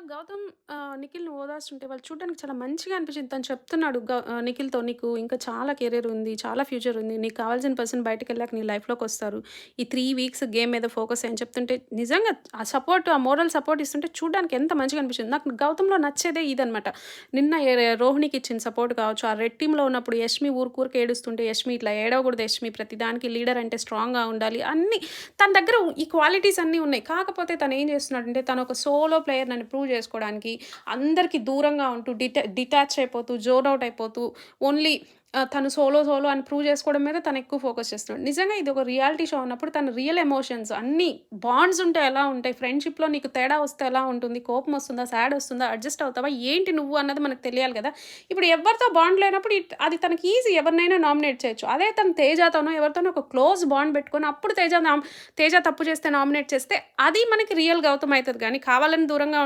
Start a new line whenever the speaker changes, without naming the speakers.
నాకు గౌతమ్ నిఖిల్‌ని ఓదార్చుంటే వాళ్ళు చూడడానికి చాలా మంచిగా అనిపించింది. తను చెప్తున్నాడు నిఖిల్‌తో "నీకు ఇంకా చాలా కెరియర్ ఉంది. చాలా ఫ్యూచర్ ఉంది. నీకు కావాల్సిన పర్సన్ బయటికెళ్ళాక నీ లైఫ్‌లోకొస్తారు. ఈ 3 వీక్స్ గేమ్ మీద ఫోకస్ చెయ్యి" అని చెప్తుంటే నిజంగా ఆ సపోర్ట్, ఆ మోరల్ సపోర్ట్ ఇస్తుంటే చూడడానికి ఎంత మంచిగా అనిపించింది. నాకు గౌతమ్‌లో నచ్చేదే ఇదనమాట. నిన్న రోహిణికి ఇచ్చిన సపోర్ట్ కావచ్చు, ఆ రెడ్ టీమ్‌లో ఉన్నప్పుడు యష్మి ఊరుకూరికే ఏడుస్తుంటే, "యష్మి ఇట్లా ఏడవకూడదు యష్మి. ప్రతిదానికి లీడర్ అంటే స్ట్రాంగ్‌గా ఉండాలి" అన్నీ తన దగ్గర ఈ క్వాలిటీస్ అన్నీ ఉన్నాయి. కాకపోతే తనేం చేస్తున్నాడంటే తను ఒక సోలో ప్లేయర్‌నని ప్రూవ్ చేసుకోవడానికి అందరికి దూరంగా ఉంటూ డిటాచ్ అయిపోతూ, జోన్ ఔట్ అయిపోతూ ఓన్లీ తను సోలో అని ప్రూవ్ చేసుకోవడం మీద తను ఎక్కువ ఫోకస్ చేస్తున్నాడు. నిజంగా ఇది ఒక రియాలిటీ షో అన్నప్పుడు తన రియల్ ఎమోషన్స్ అన్నీ బాండ్స్ ఉంటే ఎలా ఉంటాయి? ఫ్రెండ్‌షిప్‌లో నీకు తేడా వస్తే ఎలా ఉంటుంది? కోపం వస్తుందా? సాడ్ వస్తుందా? అడ్జస్ట్ అవుతావా? ఏంటి నువ్వు అన్నది మనకు తెలియాలి కదా! ఇప్పుడు ఎవరితో బాండ్ లేనప్పుడు అది తనకి ఈజీ ఎవరినైనా నామినేట్ చేయొచ్చు. అదే తను తేజతోనో ఎవరితోనో ఒక క్లోజ్ బాండ్ పెట్టుకొని అప్పుడు తేజ తప్పు చేస్తే నామినేట్ చేస్తే అది మనకి రియల్ గౌతమ్ అయితది గానీ కావాలని దూరంగా